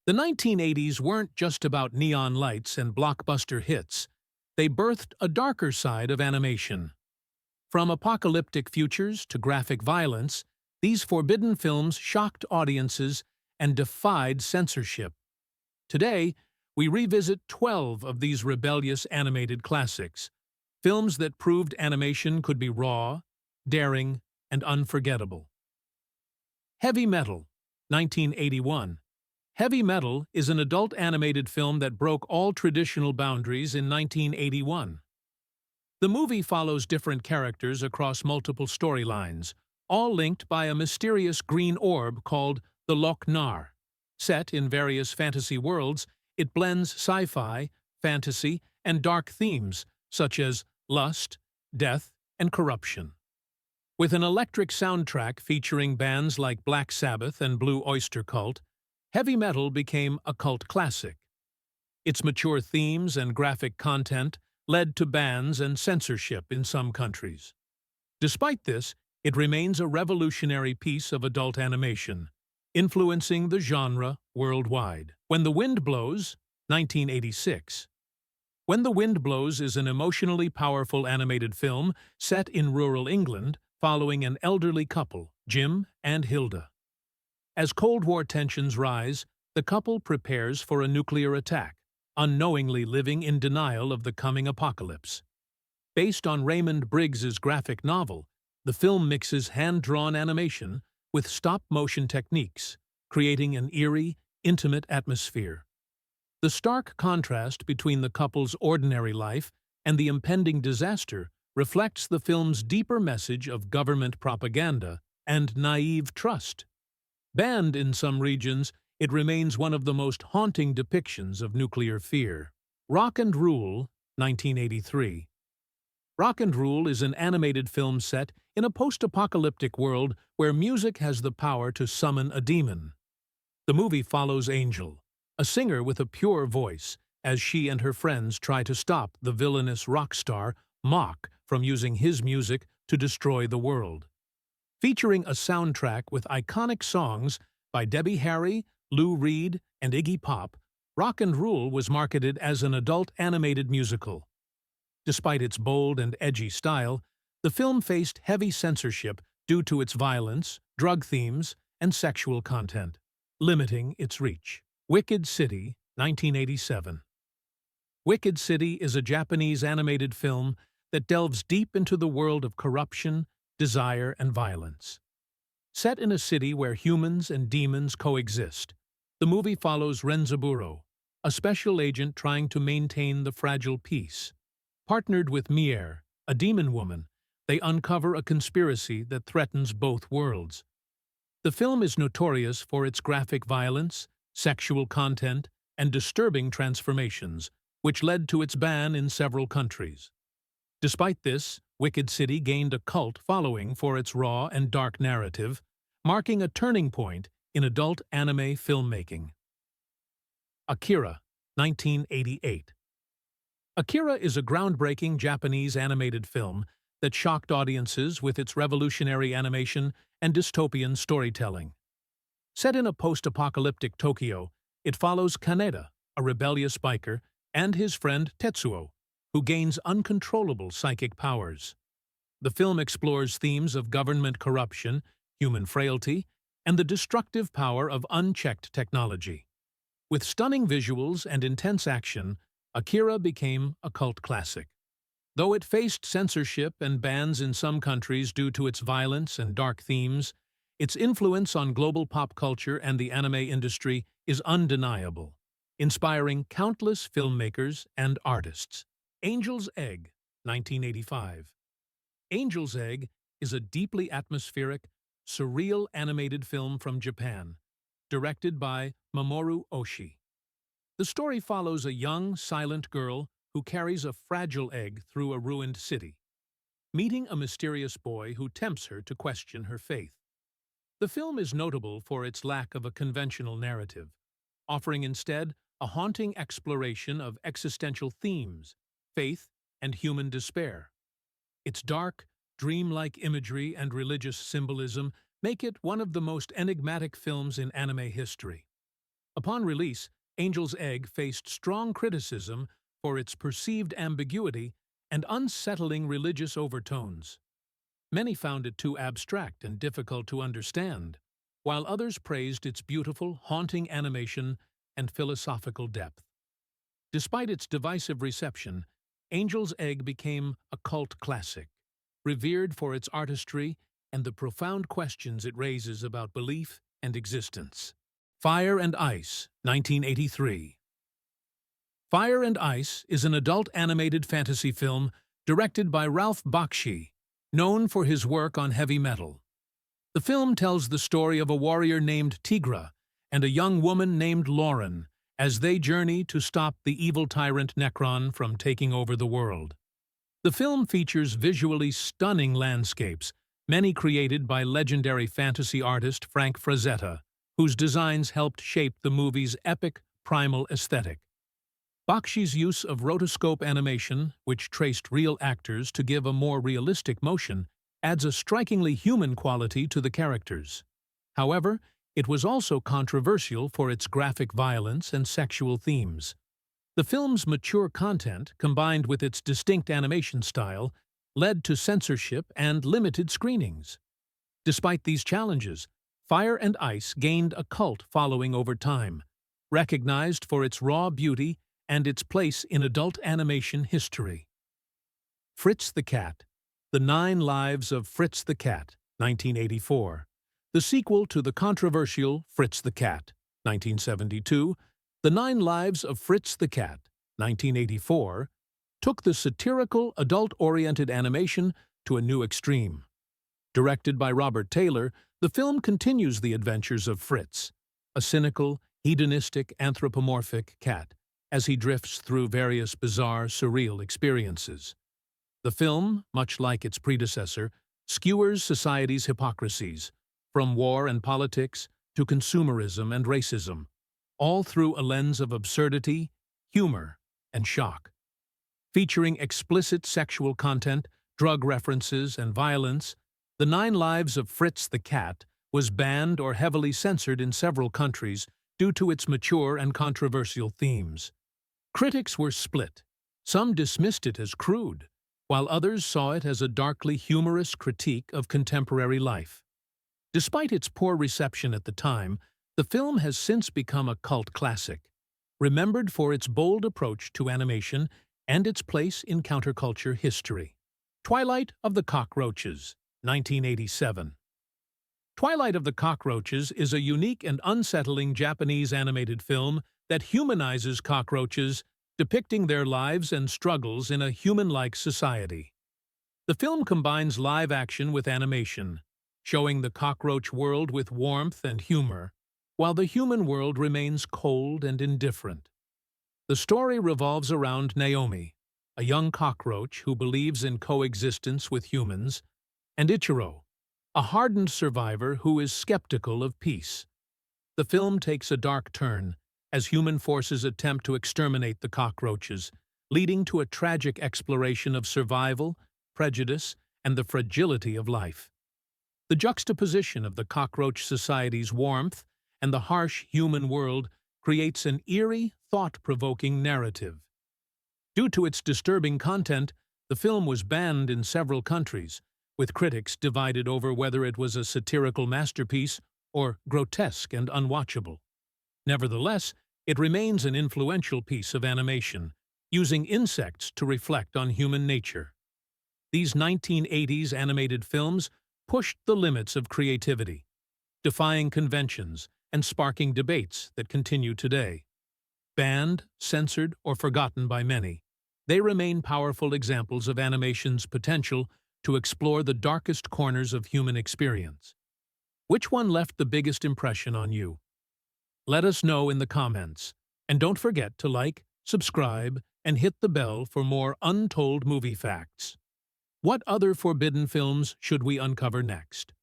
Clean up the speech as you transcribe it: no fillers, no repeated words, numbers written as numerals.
The 1980s weren't just about neon lights and blockbuster hits. They birthed a darker side of animation. From apocalyptic futures to graphic violence, these forbidden films shocked audiences and defied censorship. Today, we revisit 12 of these rebellious animated classics, films that proved animation could be raw, daring, and unforgettable. Heavy Metal, 1981. Heavy Metal is an adult animated film that broke all traditional boundaries in 1981. The movie follows different characters across multiple storylines, all linked by a mysterious green orb called the Loch Nar. Set in various fantasy worlds, it blends sci-fi, fantasy, and dark themes, such as lust, death, and corruption. With an electric soundtrack featuring bands like Black Sabbath and Blue Oyster Cult, Heavy Metal became a cult classic. Its mature themes and graphic content led to bans and censorship in some countries. Despite this, it remains a revolutionary piece of adult animation, influencing the genre worldwide. When the Wind Blows, 1986. When the Wind Blows is an emotionally powerful animated film set in rural England following an elderly couple, Jim and Hilda. As Cold War tensions rise, the couple prepares for a nuclear attack, unknowingly living in denial of the coming apocalypse. Based on Raymond Briggs's graphic novel, the film mixes hand-drawn animation with stop-motion techniques, creating an eerie, intimate atmosphere. The stark contrast between the couple's ordinary life and the impending disaster reflects the film's deeper message of government propaganda and naive trust. Banned in some regions, it remains one of the most haunting depictions of nuclear fear. Rock and Rule, 1983. Rock and Rule is an animated film set in a post-apocalyptic world where music has the power to summon a demon. The movie follows Angel, a singer with a pure voice, as she and her friends try to stop the villainous rock star, Mock, from using his music to destroy the world. Featuring a soundtrack with iconic songs by Debbie Harry, Lou Reed, and Iggy Pop, Rock and Rule was marketed as an adult animated musical. Despite its bold and edgy style, the film faced heavy censorship due to its violence, drug themes, and sexual content, limiting its reach. Wicked City, 1987. Wicked City is a Japanese animated film that delves deep into the world of corruption, desire, and violence. Set in a city where humans and demons coexist, the movie follows Renzaburo, a special agent trying to maintain the fragile peace. Partnered with Mier, a demon woman, they uncover a conspiracy that threatens both worlds. The film is notorious for its graphic violence, sexual content, and disturbing transformations, which led to its ban in several countries. Despite this, Wicked City gained a cult following for its raw and dark narrative, marking a turning point in adult anime filmmaking. Akira, 1988. Akira is a groundbreaking Japanese animated film that shocked audiences with its revolutionary animation and dystopian storytelling. Set in a post-apocalyptic Tokyo, it follows Kaneda, a rebellious biker, and his friend Tetsuo, who gains uncontrollable psychic powers. The film explores themes of government corruption, human frailty, and the destructive power of unchecked technology. With stunning visuals and intense action, Akira became a cult classic. Though it faced censorship and bans in some countries due to its violence and dark themes, its influence on global pop culture and the anime industry is undeniable, inspiring countless filmmakers and artists. Angel's Egg, 1985. Angel's Egg is a deeply atmospheric, surreal animated film from Japan, directed by Mamoru Oshii. The story follows a young, silent girl who carries a fragile egg through a ruined city, meeting a mysterious boy who tempts her to question her faith. The film is notable for its lack of a conventional narrative, offering instead a haunting exploration of existential themes, faith, and human despair. Its dark, dreamlike imagery and religious symbolism make it one of the most enigmatic films in anime history. Upon release, Angel's Egg faced strong criticism for its perceived ambiguity and unsettling religious overtones. Many found it too abstract and difficult to understand, while others praised its beautiful, haunting animation and philosophical depth. Despite its divisive reception, Angel's Egg became a cult classic, revered for its artistry and the profound questions it raises about belief and existence. Fire and Ice, 1983. Fire and Ice is an adult animated fantasy film directed by Ralph Bakshi, known for his work on heavy metal. The film tells the story of a warrior named Tigra and a young woman named Lauren as they journey to stop the evil tyrant Necron from taking over the world. The film features visually stunning landscapes, many created by legendary fantasy artist Frank Frazetta, whose designs helped shape the movie's epic, primal aesthetic. Bakshi's use of rotoscope animation, which traced real actors to give a more realistic motion, adds a strikingly human quality to the characters. However, it was also controversial for its graphic violence and sexual themes. The film's mature content, combined with its distinct animation style, led to censorship and limited screenings. Despite these challenges, Fire and Ice gained a cult following over time, recognized for its raw beauty and its place in adult animation history. Fritz the Cat, The 9 Lives of Fritz the Cat, 1984. The sequel to the controversial Fritz the Cat, 1972, The 9 Lives of Fritz the Cat, 1984, took the satirical, adult-oriented animation to a new extreme. Directed by Robert Taylor, the film continues the adventures of Fritz, a cynical, hedonistic, anthropomorphic cat, as he drifts through various bizarre, surreal experiences. The film, much like its predecessor, skewers society's hypocrisies, from war and politics to consumerism and racism, all through a lens of absurdity, humor, and shock. Featuring explicit sexual content, drug references, and violence, The 9 Lives of Fritz the Cat was banned or heavily censored in several countries due to its mature and controversial themes. Critics were split. Some dismissed it as crude, while others saw it as a darkly humorous critique of contemporary life. Despite its poor reception at the time, the film has since become a cult classic, remembered for its bold approach to animation and its place in counterculture history. Twilight of the Cockroaches, 1987. Twilight of the Cockroaches is a unique and unsettling Japanese animated film that humanizes cockroaches, depicting their lives and struggles in a human-like society. The film combines live action with animation, showing the cockroach world with warmth and humor, while the human world remains cold and indifferent. The story revolves around Naomi, a young cockroach who believes in coexistence with humans, and Ichiro, a hardened survivor who is skeptical of peace. The film takes a dark turn as human forces attempt to exterminate the cockroaches, leading to a tragic exploration of survival, prejudice, and the fragility of life. The juxtaposition of the cockroach society's warmth and the harsh human world creates an eerie, thought-provoking narrative. Due to its disturbing content, the film was banned in several countries, with critics divided over whether it was a satirical masterpiece or grotesque and unwatchable. Nevertheless, it remains an influential piece of animation, using insects to reflect on human nature. These 1980s animated films pushed the limits of creativity, defying conventions and sparking debates that continue today. Banned, censored, or forgotten by many, they remain powerful examples of animation's potential to explore the darkest corners of human experience. Which one left the biggest impression on you? Let us know in the comments, and don't forget to like, subscribe, and hit the bell for more untold movie facts. What other forbidden films should we uncover next?